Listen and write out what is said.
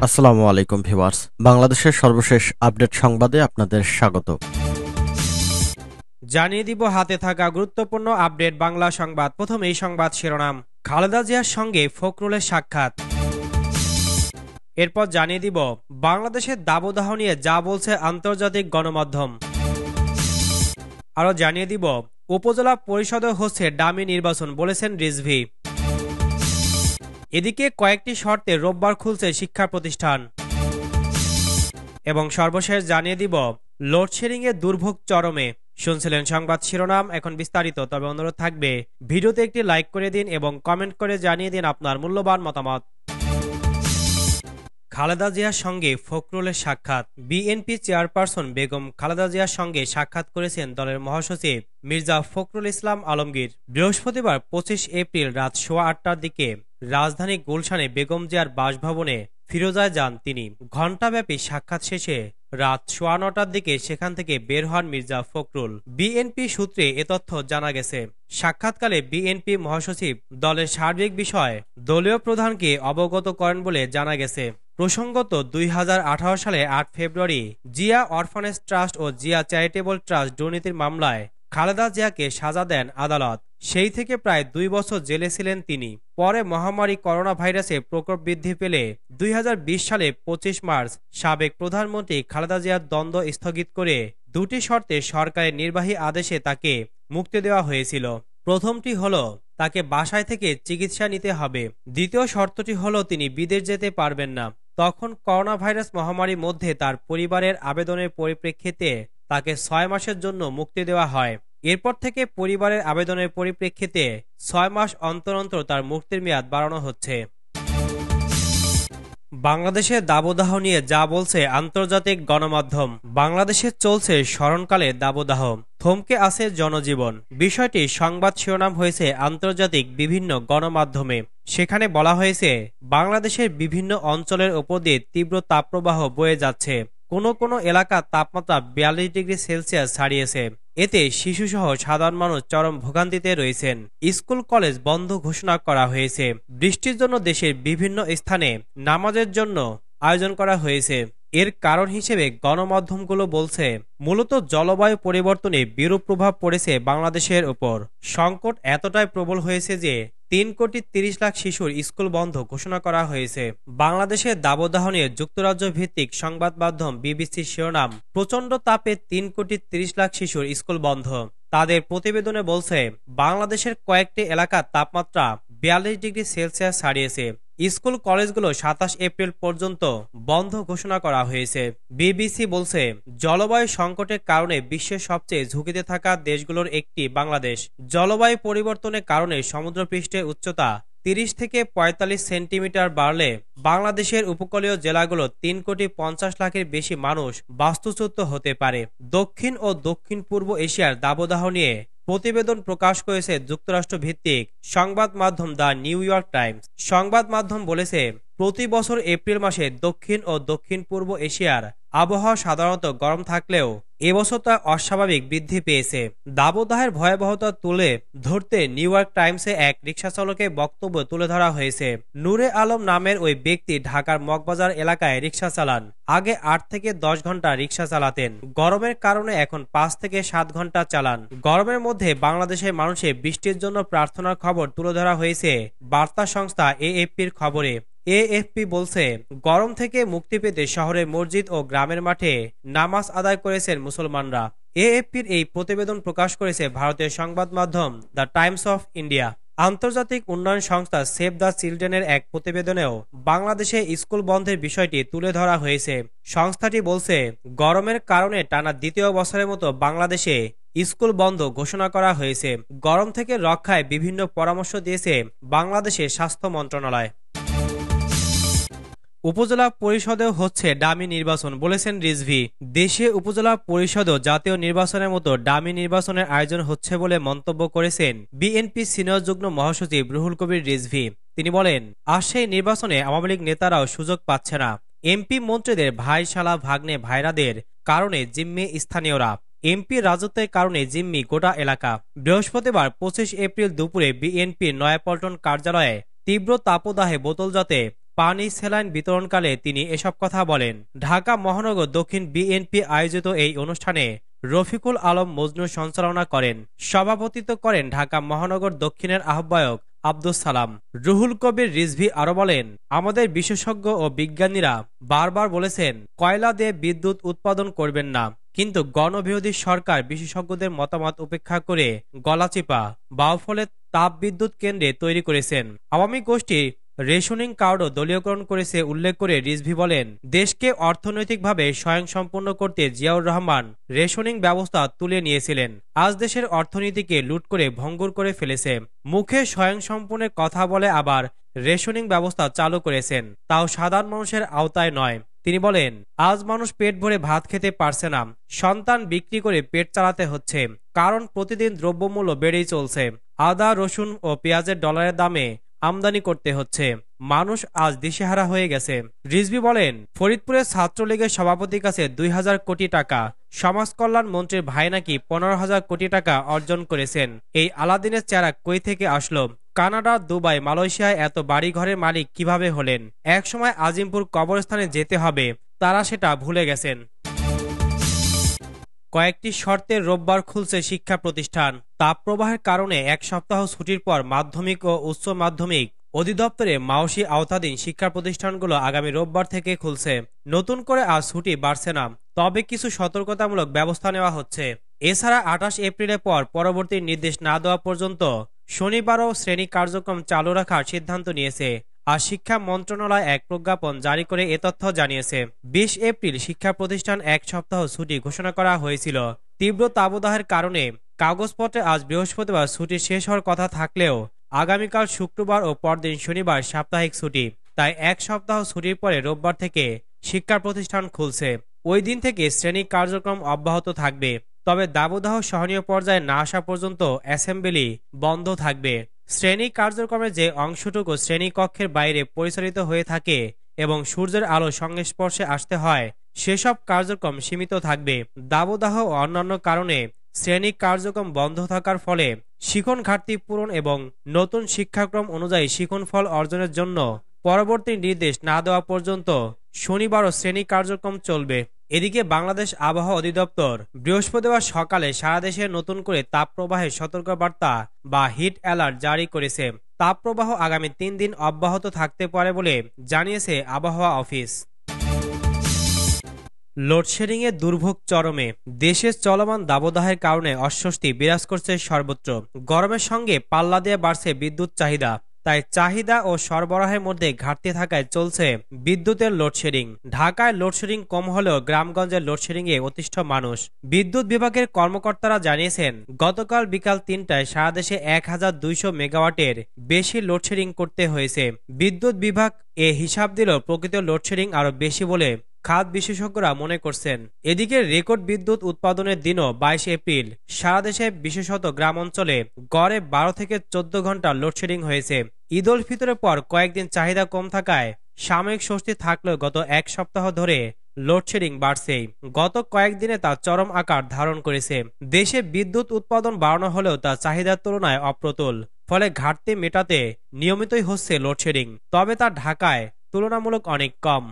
আসসালামু আলাইকুম ভিউয়ার্স, বাংলাদেশের সর্বশেষ আপডেট সংবাদে আপনাদের স্বাগত। জানিয়ে দিব হাতে থাকা গুরুত্বপূর্ণ আপডেট বাংলা সংবাদ। প্রথম এই সংবাদ শিরোনাম, খালেদা জিয়ার সঙ্গে ফখরুলের সাক্ষাৎ। এরপর জানিয়ে দিব বাংলাদেশের দাবদাহ নিয়ে যা বলছে আন্তর্জাতিক গণমাধ্যম। আরও জানিয়ে দিব উপজেলা পরিষদে হচ্ছে ডামি নির্বাচন, বলেছেন রিজভী। এদিকে কয়েকটি শর্তে রোববার খুলছে শিক্ষা প্রতিষ্ঠান। এবং সর্বশেষ জানিয়ে দিব লোডশেডিং এর দুর্ভোগ চরমে। শুনছিলেন সংবাদ শিরোনাম, এখন বিস্তারিত। তবে অনুরোধ থাকবে ভিডিওতে একটি লাইক করে দিন এবং কমেন্ট করে জানিয়ে দিন আপনার মূল্যবান মতামত। খালেদা জিয়ার সঙ্গে ফখরুলের সাক্ষাৎ। বিএনপি চেয়ারপারসন বেগম খালেদা জিয়ার সঙ্গে সাক্ষাৎ করেছেন দলের মহাসচিব মির্জা ফখরুল ইসলাম আলমগীর। বৃহস্পতিবার 25 এপ্রিল রাত 8:15টার দিকে রাজধানী গুলশানে বেগম জিয়ার বাসভবনে ফিরোজায় যান তিনি। ঘণ্টাব্যাপী সাক্ষাৎ শেষে রাত 9:15টার দিকে সেখান থেকে বের হন মির্জা ফখরুল। বিএনপি সূত্রে এ তথ্য জানা গেছে। সাক্ষাৎকালে বিএনপি মহাসচিব দলের সার্বিক বিষয় দলীয় প্রধানকে অবগত করেন বলে জানা গেছে। প্রসঙ্গত 2018 সালে 8 ফেব্রুয়ারি জিয়া অরফানেজ ট্রাস্ট ও জিয়া চ্যারিটেবল ট্রাস্ট দুর্নীতির মামলায় খালেদা জিয়াকে সাজা দেন আদালত। সেই থেকে প্রায় 2 বছর জেলে ছিলেন তিনি। পরে মহামারী করোনা ভাইরাসে প্রকোপ বৃদ্ধি পেলে 2020 সালে 25 মার্চ সাবেক প্রধানমন্ত্রী খালেদা জিয়ার দ্বন্দ্ব স্থগিত করে দুটি শর্তে সরকারের নির্বাহী আদেশে তাকে মুক্তি দেওয়া হয়েছিল। প্রথমটি হলো তাকে বাসায় থেকে চিকিৎসা নিতে হবে। দ্বিতীয় শর্তটি হলো তিনি বিদেশ যেতে পারবেন না। তখন করোনা ভাইরাস মহামারীর মধ্যে তার পরিবারের আবেদনের পরিপ্রেক্ষিতে তাকে 6 মাসের জন্য মুক্তি দেওয়া হয়। এরপর থেকে পরিবারের আবেদনের পরিপ্রেক্ষিতে 6 মাস অন্তর অন্তর তার মুক্তির মেয়াদ বাড়ানো হচ্ছে। বাংলাদেশের দাবদাহ নিয়ে যা বলছে আন্তর্জাতিক গণমাধ্যম। বাংলাদেশে চলছে স্মরণকালে দাবদাহ, থমকে আছে জনজীবন। বিষয়টি সংবাদ শিরোনাম হয়েছে আন্তর্জাতিক বিভিন্ন গণমাধ্যমে। সেখানে বলা হয়েছে বাংলাদেশের বিভিন্ন অঞ্চলের উপর দিয়ে তীব্র তাপপ্রবাহ বয়ে যাচ্ছে। কোনো এলাকার তাপমাত্রা 42 ডিগ্রি সেলসিয়াস ছাড়িয়েছে। এতে শিশুসহ সাধারণ মানুষ চরম ভোগান্তিতে রয়েছেন। স্কুল কলেজ বন্ধ ঘোষণা করা হয়েছে। বৃষ্টির জন্য দেশের বিভিন্ন স্থানে নামাজের জন্য আয়োজন করা হয়েছে। এর কারণ হিসেবে গণমাধ্যমগুলো বলছে মূলত জলবায়ু পরিবর্তনে বিরূপ প্রভাব পড়েছে বাংলাদেশের উপর। সংকট এতটাই প্রবল হয়েছে যে 3,30,00,000 শিশুর স্কুল বন্ধ ঘোষণা করা হয়েছে। বাংলাদেশের দাবদাহ নিয়ে যুক্তরাজ্য ভিত্তিক সংবাদ মাধ্যম বিবিসির শিরোনাম, প্রচণ্ড তাপে 3,30,00,000 শিশুর স্কুল বন্ধ। তাদের প্রতিবেদনে বলছে বাংলাদেশের কয়েকটি এলাকার তাপমাত্রা 42 ডিগ্রি সেলসিয়াস ছাড়িয়েছে। স্কুল কলেজগুলো 27 এপ্রিল পর্যন্ত বন্ধ ঘোষণা করা হয়েছে। বিবিসি বলছে জলবায়ু সংকটের কারণে বিশ্বের সবচেয়ে ঝুঁকিতে থাকা দেশগুলোর একটি বাংলাদেশ। জলবায়ু পরিবর্তনের কারণে সমুদ্রপৃষ্ঠের উচ্চতা 30 থেকে 45 সেন্টিমিটার বাড়লে বাংলাদেশের উপকূলীয় জেলাগুলো 3,50,00,000-এর বেশি মানুষ বাস্তুচ্যুত হতে পারে। দক্ষিণ ও দক্ষিণ পূর্ব এশিয়ার দাবদাহ নিয়ে প্রতিবেদন প্রকাশ করেছে যুক্তরাষ্ট্র ভিত্তিক সংবাদ মাধ্যম দ্য নিউ ইয়র্ক টাইমস। সংবাদ মাধ্যম বলেছে প্রতি বছর এপ্রিল মাসে দক্ষিণ ও দক্ষিণ পূর্ব এশিয়ার আবহাওয়া সাধারণত গরম থাকলেও এবছর তা অস্বাভাবিক বৃদ্ধি পেয়েছে। দাবদাহের ভয়াবহতা তুলে ধরতে নিউ ইয়র্ক টাইমসে এক রিকশা চালকের বক্তব্য তুলে ধরা হয়েছে। নূরে আলম নামের ওই ব্যক্তি ঢাকার মগবাজার এলাকায় রিকশা চালান। আগে 8 থেকে 10 ঘন্টা রিকশা চালাতেন। গরমের কারণে এখন 5 থেকে 7 ঘন্টা চালান। গরমের মধ্যে বাংলাদেশের মানুষের বৃষ্টির জন্য প্রার্থনার খবর তুলে ধরা হয়েছে বার্তা সংস্থা এএফপির খবরে। এএফপি বলছে গরম থেকে মুক্তি পেতে শহরের মসজিদ ও গ্রামের মাঠে নামাজ আদায় করেছেন মুসলমানরা। এএফপির এই প্রতিবেদন প্রকাশ করেছে ভারতের সংবাদ মাধ্যম দ্য টাইমস অফ ইন্ডিয়া। আন্তর্জাতিক উন্নয়ন সংস্থা সেভ দ্য চিলড্রেনের এক প্রতিবেদনেও বাংলাদেশে স্কুল বন্ধের বিষয়টি তুলে ধরা হয়েছে। সংস্থাটি বলছে গরমের কারণে টানা দ্বিতীয় বছরের মতো বাংলাদেশে স্কুল বন্ধ ঘোষণা করা হয়েছে। গরম থেকে রক্ষায় বিভিন্ন পরামর্শ দিয়েছে বাংলাদেশের স্বাস্থ্য মন্ত্রণালয়। উপজেলা পরিষদেও হচ্ছে ডামি নির্বাচন, বলেছেন রিজভী। দেশে উপজেলা পরিষদেও জাতীয় নির্বাচনের মতো ডামি নির্বাচনের আয়োজন হচ্ছে বলে মন্তব্য করেছেন বিএনপি সিনিয়র যুগ্ম মহাসচিব রুহুল কবির রিজভী। তিনি বলেন, আর সেই নির্বাচনে আওয়ামী লীগ নেতারাও সুযোগ পাচ্ছে না। এমপি মন্ত্রীদের ভাই শালা ভাগ্নে ভাইরাদের কারণে জিম্মি স্থানীয়রা। এমপি রাজত্বের কারণে জিম্মি গোটা এলাকা। বৃহস্পতিবার 25 এপ্রিল দুপুরে বিএনপির নয়াপল্টন কার্যালয়ে তীব্র তাপদাহে বোতলজাতে পানি স্যালাইন বিতরণকালে তিনি এসব কথা বলেন। ঢাকা মহানগর দক্ষিণ বিএনপি আয়োজিত এই অনুষ্ঠানে রফিকুল আলম মজনু সঞ্চালনা করেন। সভাপতিত্ব করেন ঢাকা মহানগর দক্ষিণের আহ্বায়ক আব্দুস সালাম। রুহুল কবির রিজভী আরো বলেন, আমাদের বিশেষজ্ঞ ও বিজ্ঞানীরা বারবার বলেছেন কয়লা দিয়ে বিদ্যুৎ উৎপাদন করবেন না, কিন্তু গণবিরোধী সরকার বিশেষজ্ঞদের মতামত উপেক্ষা করে গলাচিপা বাউফলে তাপবিদ্যুৎ কেন্দ্রে তৈরি করেছেন। আওয়ামী গোষ্ঠী রেশনিং কার্ডও দলীয়করণ করেছে উল্লেখ করে রিজভী বলেন, দেশকে অর্থনৈতিকভাবে স্বয়ংসম্পূর্ণ করতে জিয়াউর রহমান রেশনিং ব্যবস্থা তুলে নিয়েছিলেন। আজ দেশের অর্থনীতিকে লুট করে ভঙ্গুর করে ফেলেছে। মুখে স্বয়ংসম্পূর্ণের কথা বলে আবার রেশনিং ব্যবস্থা চালু করেছেন, তাও সাধারণ মানুষের আওতায় নয়। তিনি বলেন, আজ মানুষ পেট ভরে ভাত খেতে পারছে না, সন্তান বিক্রি করে পেট চালাতে হচ্ছে, কারণ প্রতিদিন দ্রব্যমূল্য বেড়েই চলছে। আদা, রসুন ও পেঁয়াজের ডলারের দামে আমদানি করতে হচ্ছে। মানুষ আজ দিশেহারা হয়ে গেছে। রিজভী বলেন, ফরিদপুরের ছাত্রলীগের সভাপতির কাছে ২,০০০ কোটি টাকা, সমাজ কল্যাণ মন্ত্রীর ভাই নাকি ১৫,০০০ কোটি টাকা অর্জন করেছেন। এই আলাদিনের চেহারা কই থেকে আসলো? কানাডা, দুবাই, মালয়েশিয়ায় এত বাড়ি ঘরের মালিক কিভাবে হলেন? একসময় আজিমপুর কবরস্থানে যেতে হবে, তারা সেটা ভুলে গেছেন। কয়েকটি শর্তে রোববার খুলছে শিক্ষা প্রতিষ্ঠান। তাপপ্রবাহের কারণে এক সপ্তাহ ছুটির পর মাধ্যমিক ও উচ্চ মাধ্যমিক অধিদপ্তরে মাওসি আওতাধীন শিক্ষা প্রতিষ্ঠানগুলো আগামী রোববার থেকে খুলছে। নতুন করে আজ ছুটি বাড়ছে না, তবে কিছু সতর্কতামূলক ব্যবস্থা নেওয়া হচ্ছে। এছাড়া ২৮ এপ্রিলের পর পরবর্তী নির্দেশ না দেওয়া পর্যন্ত শনিবারও শ্রেণী কার্যক্রম চালু রাখার সিদ্ধান্ত নিয়েছে। আর শিক্ষা মন্ত্রণালয় এক প্রজ্ঞাপন জারি করে এ তথ্য জানিয়েছে। ২০ এপ্রিল শিক্ষা প্রতিষ্ঠান এক সপ্তাহ ছুটি ঘোষণা করা হয়েছিল। তীব্র তাপদাহের কারণে কাগজপত্রে আজ বৃহস্পতিবার ছুটি শেষ হওয়ার কথা থাকলেও আগামীকাল শুক্রবার ও পরদিন শনিবার সাপ্তাহিক ছুটি। তাই এক সপ্তাহ ছুটির পরে রোববার থেকে শিক্ষা প্রতিষ্ঠান খুলছে। ওই দিন থেকে শ্রেণী কার্যক্রম অব্যাহত থাকবে, তবে দাবদাহ সহনীয় পর্যায়ে না আসা পর্যন্ত অ্যাসেম্বলি বন্ধ থাকবে। শ্রেণী কার্যক্রমের যে অংশটুকু শ্রেণীকক্ষের বাইরে পরিচালিত হয়ে থাকে এবং সূর্যের আলো সংস্পর্শে আসতে হয়, সেসব কার্যক্রম সীমিত থাকবে। দাবদাহ ও অন্যান্য কারণে শ্রেণী কার্যক্রম বন্ধ থাকার ফলে শিখন ঘাটতি পূরণ এবং নতুন শিক্ষাক্রম অনুযায়ী শিখনফল অর্জনের জন্য পরবর্তী নির্দেশ না দেওয়া পর্যন্ত শনিবারও শ্রেণী কার্যক্রম চলবে। এদিকে বাংলাদেশ আবহাওয়া অধিদপ্তর বৃহস্পতিবার সকালে সারা দেশে নতুন করে তাপপ্রবাহের সতর্কবার্তা বা হিট অ্যালার্ট জারি করেছে। তাপপ্রবাহ আগামী ৩ দিন অব্যাহত থাকতে পারে বলে জানিয়েছে আবহাওয়া অফিস। লোডশেডিংয়ের দুর্ভোগ চরমে। দেশের চলমান দাবদাহের কারণে অস্বস্তি বিরাজ করছে সর্বত্র। গরমের সঙ্গে পাল্লা দিয়ে বাড়ছে বিদ্যুৎ চাহিদা। তাই চাহিদা ও সরবরাহের মধ্যে ঘাটতি থাকায় চলছে বিদ্যুতের লোডশেডিং। ঢাকায় লোডশেডিং কম হলেও গ্রামগঞ্জের লোডশেডিংয়ে অতিষ্ঠ মানুষ। বিদ্যুৎ বিভাগের কর্মকর্তারা জানিয়েছেন, গতকাল বিকাল ৩টায় সারা দেশে ১,২০০ মেগাওয়াটের বেশি লোডশেডিং করতে হয়েছে। বিদ্যুৎ বিভাগ এ হিসাব দিলেও প্রকৃত লোডশেডিং আরও বেশি বলে খাত বিশেষজ্ঞরা মনে করছেন। এদিকে রেকর্ড বিদ্যুৎ উৎপাদনের দিনও ২২ এপ্রিল সারা দেশে বিশেষত গ্রাম অঞ্চলে গড়ে ১২ থেকে ১৪ ঘন্টা লোডশেডিং হয়েছে। ঈদ উল ফিতরের পর কয়েকদিন চাহিদা কম থাকায় সাময়িক স্বস্তি থাকলেও গত এক সপ্তাহ ধরে লোডশেডিং বাড়ছে। গত কয়েকদিনে তা চরম আকার ধারণ করেছে। দেশে বিদ্যুৎ উৎপাদন বাড়ানো হলেও তা চাহিদার তুলনায় অপ্রতুল। ফলে ঘাটতি মেটাতে নিয়মিতই হচ্ছে লোডশেডিং, তবে তা ঢাকায় তুলনামূলক অনেক কম।